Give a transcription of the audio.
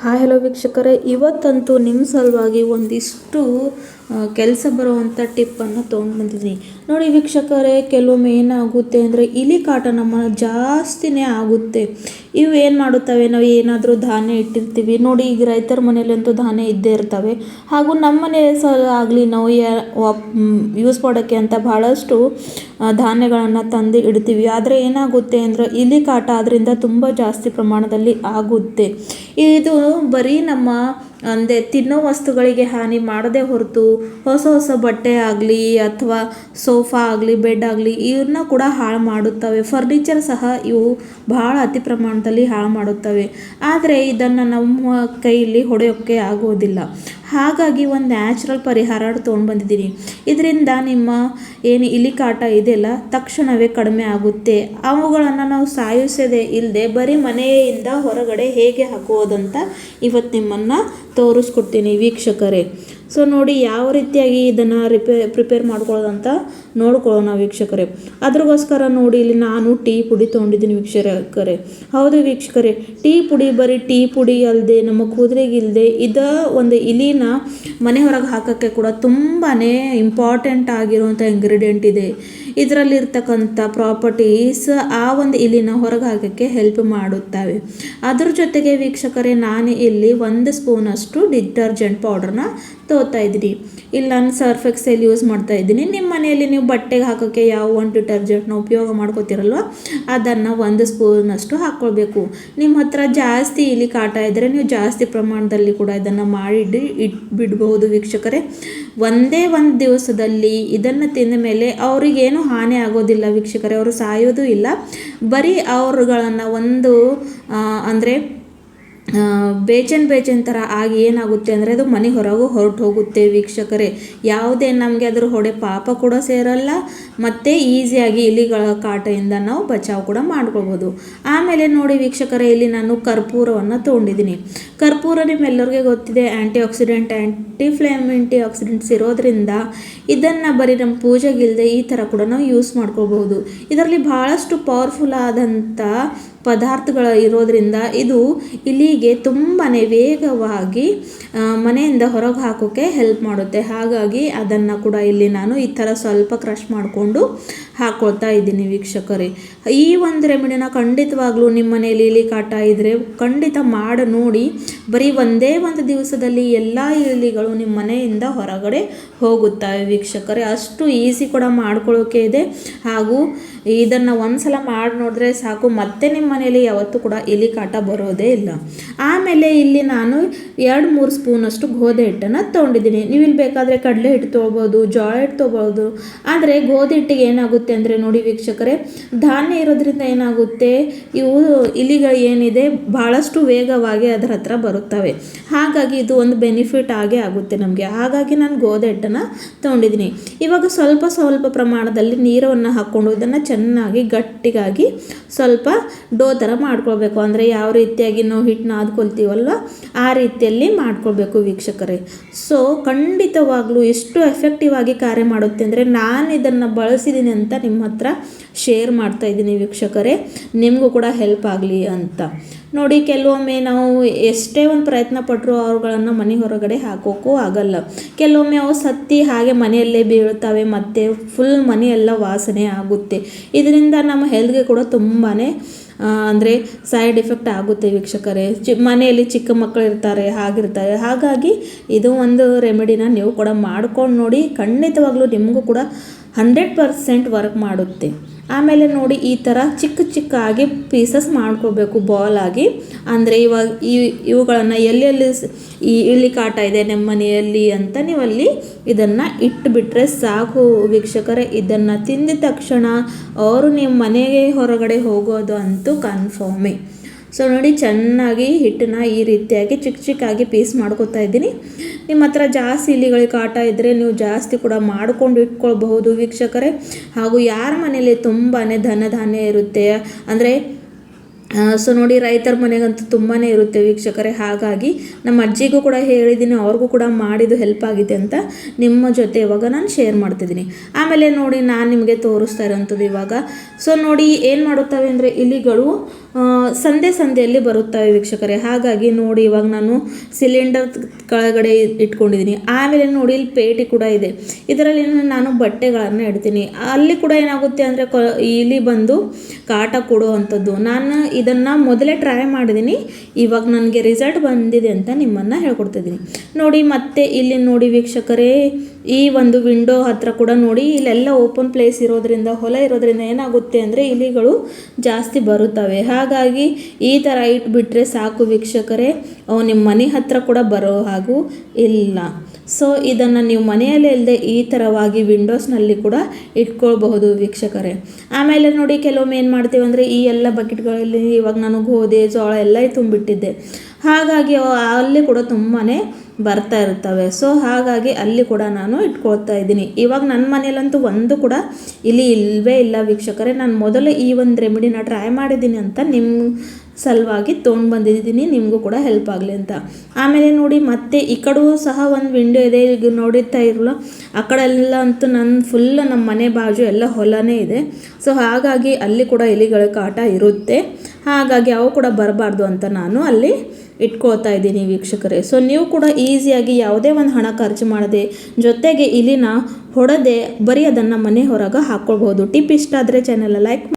Hi hello ವೀಕ್ಷಕರೇ, ಇವತ್ತಂತೂ ನಿಮ್ಮ ಸಲುವಾಗಿ ಒಂದಿಷ್ಟು ಕೆಲಸ ಬರುವಂಥ ಟಿಪ್ಪನ್ನು ತೊಗೊಂಡು ಬಂದಿದ್ದೀನಿ. ನೋಡಿ ವೀಕ್ಷಕರೇ, ಕೆಲವೊಮ್ಮೆ ಏನಾಗುತ್ತೆ ಅಂದರೆ ಇಲಿ ಕಾಟ ನಮ್ಮನ್ನು ಜಾಸ್ತಿನೇ ಆಗುತ್ತೆ. ಇವು ಏನು ಮಾಡುತ್ತವೆ, ನಾವು ಏನಾದರೂ ಧಾನ್ಯ ಇಟ್ಟಿರ್ತೀವಿ ನೋಡಿ, ಈಗ ರೈತರ ಮನೆಯಲ್ಲಂತೂ ಧಾನ್ಯ ಇದ್ದೇ ಇರ್ತವೆ. ಹಾಗೂ ನಮ್ಮ ಮನೆ ಆಗಲಿ ನಾವು ಯೂಸ್ ಮಾಡೋಕ್ಕೆ ಅಂತ ಭಾಳಷ್ಟು ಧಾನ್ಯಗಳನ್ನು ತಂದು ಇಡ್ತೀವಿ. ಆದರೆ ಏನಾಗುತ್ತೆ ಅಂದರೆ ಇಲಿ ಕಾಟ ಅದರಿಂದ ತುಂಬ ಜಾಸ್ತಿ ಪ್ರಮಾಣದಲ್ಲಿ ಆಗುತ್ತೆ. ಇದು ಬರೀ ನಮ್ಮ ತಿನ್ನೋ ವಸ್ತುಗಳಿಗೆ ಹಾನಿ ಮಾಡದೇ ಹೊರತು ಹೊಸ ಬಟ್ಟೆ ಆಗಲಿ ಅಥವಾ ಸೋಫಾ ಆಗಲಿ ಬೆಡ್ ಆಗಲಿ ಇವನ್ನ ಕೂಡ ಹಾಳು ಮಾಡುತ್ತವೆ. ಫರ್ನಿಚರ್ ಸಹ ಇವು ಬಹಳ ಅತಿ ಪ್ರಮಾಣದಲ್ಲಿ ಹಾಳು ಮಾಡುತ್ತವೆ. ಆದರೆ ಇದನ್ನು ನಮ್ಮ ಕೈಯಲ್ಲಿ ಹೊಡೆಯೋಕ್ಕೆ ಆಗೋದಿಲ್ಲ. ಹಾಗಾಗಿ ಒಂದು ನ್ಯಾಚುರಲ್ ಪರಿಹಾರ ತೊಗೊಂಡು ಬಂದಿದ್ದೀನಿ. ಇದರಿಂದ ನಿಮ್ಮ ಏನು ಇಲಿ ಕಾಟ ಇದೆಯಲ್ಲ ತಕ್ಷಣವೇ ಕಡಿಮೆ ಆಗುತ್ತೆ. ಅವುಗಳನ್ನು ನಾವು ಸಾಯಿಸೋದೇ ಇಲ್ಲದೆ ಬರೀ ಮನೆಯಿಂದ ಹೊರಗಡೆ ಹೇಗೆ ಹಾಕುವುದಂತ ಇವತ್ತು ನಿಮ್ಮನ್ನು ತೋರಿಸ್ಕೊಡ್ತೀನಿ ವೀಕ್ಷಕರೇ. ಸೊ ನೋಡಿ ಯಾವ ರೀತಿಯಾಗಿ ಇದನ್ನು ಪ್ರಿಪೇರ್ ಮಾಡ್ಕೊಳ್ಳೋದಂತ ನೋಡ್ಕೊಳ್ಳೋಣ ವೀಕ್ಷಕರೇ. ಅದ್ರಗೋಸ್ಕರ ನೋಡಿ ಇಲ್ಲಿ ನಾನು ಟೀ ಪುಡಿ ತೊಗೊಂಡಿದ್ದೀನಿ ವೀಕ್ಷಕರೇ. ಹೌದು ವೀಕ್ಷಕರೇ, ಟೀ ಪುಡಿ ಬರೀ ಟೀ ಪುಡಿ ಅಲ್ಲದೆ ನಮ್ಮ ಕೂದಲಿಗಿಲ್ಲದೆ ಒಂದು ಇಲಿನ ಮನೆ ಹೊರಗೆ ಹಾಕೋಕ್ಕೆ ಕೂಡ ತುಂಬಾ ಇಂಪಾರ್ಟೆಂಟ್ ಆಗಿರುವಂಥ ಇಂಗ್ರೀಡಿಯೆಂಟ್ ಇದೆ. ಇದರಲ್ಲಿರ್ತಕ್ಕಂಥ ಪ್ರಾಪರ್ಟೀಸ್ ಆ ಒಂದು ಇಲಿನ ಹೊರಗೆ ಹಾಕೋಕ್ಕೆ ಹೆಲ್ಪ್ ಮಾಡುತ್ತವೆ. ಅದ್ರ ಜೊತೆಗೆ ವೀಕ್ಷಕರೇ, ನಾನು ಇಲ್ಲಿ 1 ಸ್ಪೂನಷ್ಟು ಡಿಟರ್ಜೆಂಟ್ ಪೌಡ್ರನ್ನ ತಗೋತಾ ಇದ್ದೀನಿ. ಇಲ್ಲಿ ನಾನು ಸರ್ಫ್ ಎಕ್ಸೆಲ್ ಯೂಸ್ ಮಾಡ್ತಾ ಇದ್ದೀನಿ. ನಿಮ್ಮ ಮನೆಯಲ್ಲಿ ನೀವು ಬಟ್ಟೆಗೆ ಹಾಕೋಕ್ಕೆ ಯಾವ ಒಂದು ಡಿಟರ್ಜೆಂಟ್ನ ಉಪಯೋಗ ಮಾಡ್ಕೋತಿರಲ್ವ ಅದನ್ನು 1 ಸ್ಪೂನಷ್ಟು ಹಾಕ್ಕೊಳ್ಬೇಕು. ನಿಮ್ಮ ಹತ್ರ ಜಾಸ್ತಿ ಇಲಿ ಕಾಟ ಇದ್ದರೆ ನೀವು ಜಾಸ್ತಿ ಪ್ರಮಾಣದಲ್ಲಿ ಕೂಡ ಇದನ್ನು ಮಾಡಿ ಇಟ್ಬಿಡ್ಬಹುದು ವೀಕ್ಷಕರೇ. ಒಂದೇ ಒಂದು ದಿವಸದಲ್ಲಿ ಇದನ್ನು ತಿಂದ ಮೇಲೆ ಅವರಿಗೇನು ಹಾನಿ ಆಗೋದಿಲ್ಲ ವೀಕ್ಷಕರೇ. ಅವರು ಸಾಯೋದು ಇಲ್ಲ. ಬರೀ ಅವ್ರುಗಳನ್ನು ಅಂದರೆ ಬೇಚನ್ ಥರ ಆಗಿ ಏನಾಗುತ್ತೆ ಅಂದರೆ ಅದು ಮನೆ ಹೊರಗೂ ಹೊರಟು ಹೋಗುತ್ತೆ ವೀಕ್ಷಕರೇ. ಯಾವುದೇ ನಮಗೆ ಅದ್ರ ಹೊಡೆ ಪಾಪ ಕೂಡ ಸೇರಲ್ಲ ಮತ್ತು ಈಸಿಯಾಗಿ ಇಲಿಗಳ ಕಾಟದಿಂದ ನಾವು ಬಚಾವ್ ಕೂಡ ಮಾಡ್ಕೊಳ್ಬೋದು. ಆಮೇಲೆ ನೋಡಿ ವೀಕ್ಷಕರೇ, ಇಲ್ಲಿ ನಾನು ಕರ್ಪೂರವನ್ನು ತೊಗೊಂಡಿದ್ದೀನಿ. ಕರ್ಪೂರ ನಿಮ್ಮೆಲ್ಲರಿಗೆ ಗೊತ್ತಿದೆ ಆ್ಯಂಟಿ ಆಕ್ಸಿಡೆಂಟ್ಸ್ ಇರೋದ್ರಿಂದ ಇದನ್ನು ಬರೀ ನಮ್ಮ ಪೂಜೆಗಿಲ್ಲದೆ ಈ ಥರ ಕೂಡ ನಾವು ಯೂಸ್ ಮಾಡ್ಕೊಳ್ಬಹುದು. ಇದರಲ್ಲಿ ಭಾಳಷ್ಟು ಪವರ್ಫುಲ್ ಆದಂಥ ಪದಾರ್ಥಗಳು ಇರೋದ್ರಿಂದ ಇದು ಇಲಿಗೆ ತುಂಬಾ ವೇಗವಾಗಿ ಮನೆಯಿಂದ ಹೊರಗೆ ಹಾಕೋಕ್ಕೆ ಹೆಲ್ಪ್ ಮಾಡುತ್ತೆ. ಹಾಗಾಗಿ ಅದನ್ನು ಕೂಡ ಇಲ್ಲಿ ನಾನು ಈ ಥರ ಸ್ವಲ್ಪ ಕ್ರಷ್ ಮಾಡಿಕೊಂಡು ಹಾಕ್ಕೊಳ್ತಾ ಇದ್ದೀನಿ ವೀಕ್ಷಕರೇ. ಈ ಒಂದು ರೆಮಿಡಿನ ಖಂಡಿತವಾಗ್ಲೂ ನಿಮ್ಮ ಮನೆಯಲ್ಲಿ ಇಲಿ ಕಾಟ ಇದ್ದರೆ ಖಂಡಿತ ಮಾಡಿ ನೋಡಿ. ಬರೀ ಒಂದೇ ಒಂದು ದಿವಸದಲ್ಲಿ ಎಲ್ಲ ಇಲಿಗಳು ನಿಮ್ಮ ಮನೆಯಿಂದ ಹೊರಗಡೆ ಹೋಗುತ್ತವೆ ವೀಕ್ಷಕರೇ. ಅಷ್ಟು ಈಸಿ ಕೂಡ ಮಾಡ್ಕೊಳ್ಳೋಕೆ ಇದೆ. ಹಾಗೂ ಇದನ್ನು ಒಂದ್ಸಲ ಮಾಡಿ ನೋಡಿದ್ರೆ ಸಾಕು, ಮತ್ತೆ ನಿಮ್ಮ ಮನೆಯಲ್ಲಿ ಯಾವತ್ತೂ ಕೂಡ ಇಲಿ ಕಾಟ ಬರೋದೇ ಇಲ್ಲ. ಆಮೇಲೆ ಇಲ್ಲಿ ನಾನು 2-3 ಸ್ಪೂನಷ್ಟು ಗೋಧಿ ಹಿಟ್ಟನ್ನು ತೊಗೊಂಡಿದ್ದೀನಿ. ನೀವು ಇಲ್ಲಿ ಬೇಕಾದರೆ ಕಡಲೆ ಹಿಟ್ಟು ತೊಗೊಳ್ಬೋದು, ಜೋಳ ಹಿಟ್ಟು ತೊಗೊಳ್ಬೋದು. ಆದರೆ ಗೋಧಿ ಹಿಟ್ಟಿಗೆ ಏನಾಗುತ್ತೆ ಅಂದರೆ ನೋಡಿ ವೀಕ್ಷಕರೇ, ಧಾನ್ಯ ಇರೋದ್ರಿಂದ ಏನಾಗುತ್ತೆ, ಇವು ಇಲಿಗಳು ಏನಿದೆ ಭಾಳಷ್ಟು ವೇಗವಾಗಿ ಅದರ ಹತ್ರ ಬರುತ್ತವೆ. ಹಾಗಾಗಿ ಇದು ಒಂದು ಬೆನಿಫಿಟ್ ಆಗೇ ಆಗುತ್ತೆ ನಮಗೆ. ಹಾಗಾಗಿ ನಾನು ಗೋಧಿ ಹಿಟ್ಟನ್ನು ತೊಗೊಂಡಿದ್ದೀನಿ. ಇವಾಗ ಸ್ವಲ್ಪ ಪ್ರಮಾಣದಲ್ಲಿ ನೀರನ್ನು ಹಾಕ್ಕೊಂಡು ಇದನ್ನು ಚೆನ್ನಾಗಿ ಗಟ್ಟಿಗಾಗಿ ಸ್ವಲ್ಪ ಡೋ ಥರ ಮಾಡ್ಕೊಳ್ಬೇಕು. ಅಂದರೆ ಯಾವ ರೀತಿಯಾಗಿ ನಾವು ಹಿಟ್ಟನ್ನ ಆದ್ಕೊಳ್ತೀವಲ್ವ ಆ ರೀತಿಯಲ್ಲಿ ಮಾಡ್ಕೊಳ್ಬೇಕು ವೀಕ್ಷಕರೇ. ಸೊ ಖಂಡಿತವಾಗ್ಲೂ ಎಷ್ಟು ಎಫೆಕ್ಟಿವ್ ಆಗಿ ಕಾರ್ಯ ಮಾಡುತ್ತೆ ಅಂದರೆ ನಾನು ಇದನ್ನು ಬಳಸಿದ್ದೀನಿ ಅಂತ ನಿಮ್ಮ ಹತ್ರ ಶೇರ್ ಮಾಡ್ತಾ ಇದ್ದೀನಿ ವೀಕ್ಷಕರೇ, ನಿಮಗೂ ಕೂಡ ಹೆಲ್ಪ್ ಆಗಲಿ ಅಂತ. ನೋಡಿ, ಕೆಲವೊಮ್ಮೆ ನಾವು ಎಷ್ಟೇ ಒಂದು ಪ್ರಯತ್ನ ಪಟ್ಟರು ಅವುಗಳನ್ನು ಮನೆ ಹೊರಗಡೆ ಹಾಕೋಕ್ಕೂ ಆಗಲ್ಲ. ಕೆಲವೊಮ್ಮೆ ಅವು ಸತ್ತಿ ಹಾಗೆ ಮನೆಯಲ್ಲೇ ಬೀಳ್ತವೆ ಮತ್ತು ಫುಲ್ ಮನೆಯೆಲ್ಲ ವಾಸನೆ ಆಗುತ್ತೆ. ಇದರಿಂದ ನಮ್ಮ ಹೆಲ್ತ್ಗೆ ಕೂಡ ತುಂಬಾ ಅಂದರೆ ಸೈಡ್ ಎಫೆಕ್ಟ್ ಆಗುತ್ತೆ ವೀಕ್ಷಕರೇ. ಮನೆಯಲ್ಲಿ ಚಿಕ್ಕ ಮಕ್ಕಳು ಇರ್ತಾರೆ, ಹಾಗಾಗಿ ಇದು ಒಂದು ರೆಮಿಡಿನ ನೀವು ಕೂಡ ಮಾಡ್ಕೊಂಡು ನೋಡಿ. ಖಂಡಿತವಾಗ್ಲೂ ನಿಮಗೂ ಕೂಡ 100% ವರ್ಕ್ ಮಾಡುತ್ತೆ. ಆಮೇಲೆ ನೋಡಿ, ಈ ಥರ ಚಿಕ್ಕ ಆಗಿ ಪೀಸಸ್ ಮಾಡ್ಕೋಬೇಕು ಬಾಲ್ ಆಗಿ. ಅಂದರೆ ಇವಾಗ ಇವುಗಳನ್ನು ಎಲ್ಲೆಲ್ಲಿ ಈ ಇಲಿ ಕಾಟ ಇದೆ ನಮ್ಮ ಮನೆಯಲ್ಲಿ ಅಂತ ನೀವಲ್ಲಿ ಇದನ್ನು ಇಟ್ಟುಬಿಟ್ರೆ ಸಾಕು ವೀಕ್ಷಕರೇ. ಇದನ್ನು ತಿಂದ ತಕ್ಷಣ ಅವರು ನಿಮ್ಮ ಮನೆಗೆ ಹೊರಗಡೆ ಹೋಗೋದು ಅಂತೂ ಕನ್ಫರ್ಮೇ. ಸೊ ನೋಡಿ, ಚೆನ್ನಾಗಿ ಹಿಟ್ಟನ್ನ ಈ ರೀತಿಯಾಗಿ ಚಿಕ್ಕಾಗಿ ಪೀಸ್ ಮಾಡ್ಕೊತಾ ಇದ್ದೀನಿ. ನಿಮ್ಮ ಹತ್ರ ಜಾಸ್ತಿ ಇಲಿಗಳಿಗೆ ಕಾಟ ಇದ್ದರೆ ನೀವು ಜಾಸ್ತಿ ಕೂಡ ಮಾಡ್ಕೊಂಡು ಇಟ್ಕೊಳ್ಬಹುದು ವೀಕ್ಷಕರೇ. ಹಾಗೂ ಯಾರ ಮನೆಯಲ್ಲಿ ತುಂಬಾ ಧಾನ್ಯ ಇರುತ್ತೆ ಅಂದರೆ ಸೊ ನೋಡಿ, ರೈತರ ಮನೆಗಂತೂ ತುಂಬಾ ಇರುತ್ತೆ ವೀಕ್ಷಕರೇ. ಹಾಗಾಗಿ ನಮ್ಮ ಅಜ್ಜಿಗೂ ಕೂಡ ಹೇಳಿದ್ದೀನಿ, ಅವ್ರಿಗೂ ಕೂಡ ಮಾಡಿದ್ದು ಹೆಲ್ಪ್ ಆಗಿದೆ ಅಂತ ನಿಮ್ಮ ಜೊತೆ ಇವಾಗ ನಾನು ಶೇರ್ ಮಾಡ್ತಿದ್ದೀನಿ. ಆಮೇಲೆ ನೋಡಿ, ನಾನು ನಿಮಗೆ ತೋರಿಸ್ತಾ ಇರೋಂಥದ್ದು ಇವಾಗ. ಸೊ ನೋಡಿ, ಏನು ಮಾಡುತ್ತವೆ ಅಂದರೆ ಇಲಿಗಳು ಸಂದೆಯಲ್ಲಿ ಬರುತ್ತವೆ ವೀಕ್ಷಕರೇ. ಹಾಗಾಗಿ ನೋಡಿ ಇವಾಗ ನಾನು ಸಿಲಿಂಡರ್ ಕೆಳಗಡೆ ಇಟ್ಕೊಂಡಿದ್ದೀನಿ. ಆಮೇಲೆ ನೋಡಿ ಇಲ್ಲಿ ಪೇಟಿ ಕೂಡ ಇದೆ. ಇದರಲ್ಲಿ ನಾನು ಬಟ್ಟೆಗಳನ್ನು ಇಡ್ತೀನಿ. ಅಲ್ಲಿ ಕೂಡ ಏನಾಗುತ್ತೆ ಅಂದರೆ ಇಲಿ ಬಂದು ಕಾಟ ಕೊಡುವಂಥದ್ದು. ನಾನು ಇದನ್ನು ಮೊದಲೇ ಟ್ರೈ ಮಾಡಿದ್ದೀನಿ, ಇವಾಗ ನನಗೆ ರಿಸಲ್ಟ್ ಬಂದಿದೆ ಅಂತ ನಿಮ್ಮನ್ನು ಹೇಳ್ಕೊಡ್ತಿದ್ದೀನಿ ನೋಡಿ. ಮತ್ತೆ ಇಲ್ಲಿ ನೋಡಿ ವೀಕ್ಷಕರೇ, ಈ ಒಂದು ವಿಂಡೋ ಹತ್ರ ಕೂಡ ನೋಡಿ, ಇಲ್ಲೆಲ್ಲ ಓಪನ್ ಪ್ಲೇಸ್ ಇರೋದ್ರಿಂದ, ಹೊಲ ಇರೋದ್ರಿಂದ ಏನಾಗುತ್ತೆ ಅಂದರೆ ಇಲಿಗಳು ಜಾಸ್ತಿ ಬರುತ್ತವೆ. ಹಾಗಾಗಿ ಈ ಥರ ಇಟ್ಬಿಟ್ರೆ ಸಾಕು ವೀಕ್ಷಕರೇ, ಅವು ನಿಮ್ಮ ಮನೆ ಹತ್ರ ಕೂಡ ಬರೋ ಹಾಗೂ ಇಲ್ಲ. ಸೊ ಇದನ್ನು ನೀವು ಮನೆಯಲ್ಲೇ ಇಲ್ಲದೆ ಈ ಥರವಾಗಿ ವಿಂಡೋಸ್ನಲ್ಲಿ ಕೂಡ ಇಟ್ಕೊಳ್ಬಹುದು ವೀಕ್ಷಕರೇ. ಆಮೇಲೆ ನೋಡಿ ಕೆಲವೊಮ್ಮೆ ಏನು ಮಾಡ್ತೀವಿ ಅಂದರೆ, ಈ ಎಲ್ಲ ಬಕೆಟ್ಗಳಲ್ಲಿ ಇವಾಗ ನಾನು ಗೋಧಿ ಜೋಳ ಎಲ್ಲ ತುಂಬಿಟ್ಟಿದ್ದೆ, ಹಾಗಾಗಿ ಅಲ್ಲಿ ಕೂಡ ತುಂಬಾ ಬರ್ತಾ ಇರ್ತವೆ. ಸೊ ಹಾಗಾಗಿ ಅಲ್ಲಿ ಕೂಡ ನಾನು ಇಟ್ಕೊಳ್ತಾ ಇದ್ದೀನಿ. ಇವಾಗ ನನ್ನ ಮನೆಯಲ್ಲಂತೂ ಒಂದು ಕೂಡ ಇಲ್ಲಿ ಇಲ್ಲವೇ ಇಲ್ಲ ವೀಕ್ಷಕರೇ. ನಾನು ಮೊದಲು ಈ ಒಂದು ರೆಮಿಡಿನ ಟ್ರೈ ಮಾಡಿದ್ದೀನಿ ಅಂತ ನಿಮ್ಮ ಸಲುವಾಗಿ ತೊಗೊಂಡು ಬಂದಿದ್ದೀನಿ, ನಿಮಗೂ ಕೂಡ ಹೆಲ್ಪ್ ಆಗಲಿ ಅಂತ. ಆಮೇಲೆ ನೋಡಿ ಮತ್ತೆ ಈ ಕಡೆಯೂ ಸಹ ಒಂದು ವಿಂಡೋ ಇದೆ, ಈಗ ನೋಡುತ್ತಾ ಇರಲ್ಲ, ಆ ಕಡೆ ಎಲ್ಲ ಅಂತೂ ನಮ್ಮ ಮನೆ ಬಾಜು ಎಲ್ಲ ಹೊಲನೇ ಇದೆ. ಸೊ ಹಾಗಾಗಿ ಅಲ್ಲಿ ಕೂಡ ಇಲಿಗಳ ಕಾಟ ಇರುತ್ತೆ. ಹಾಗಾಗಿ ಅವು ಕೂಡ ಬರಬಾರ್ದು ಅಂತ ನಾನು ಅಲ್ಲಿ ಇಟ್ಕೊಳ್ತಾ ಇದ್ದೀನಿ ವೀಕ್ಷಕರೇ. ಸೊ ನೀವು ಕೂಡ ಈಸಿಯಾಗಿ ಯಾವುದೇ ಒಂದು ಹಣ ಖರ್ಚು ಮಾಡದೆ, ಜೊತೆಗೆ ಇಲಿನ ಹೊಡೆದೆ ಬರೀ ಅದನ್ನು ಮನೆ ಹೊರಗೆ ಹಾಕ್ಕೊಳ್ಬೋದು. ಟಿಪ್ ಇಷ್ಟ ಆದರೆ ಚಾನೆಲ್ ಲೈಕ್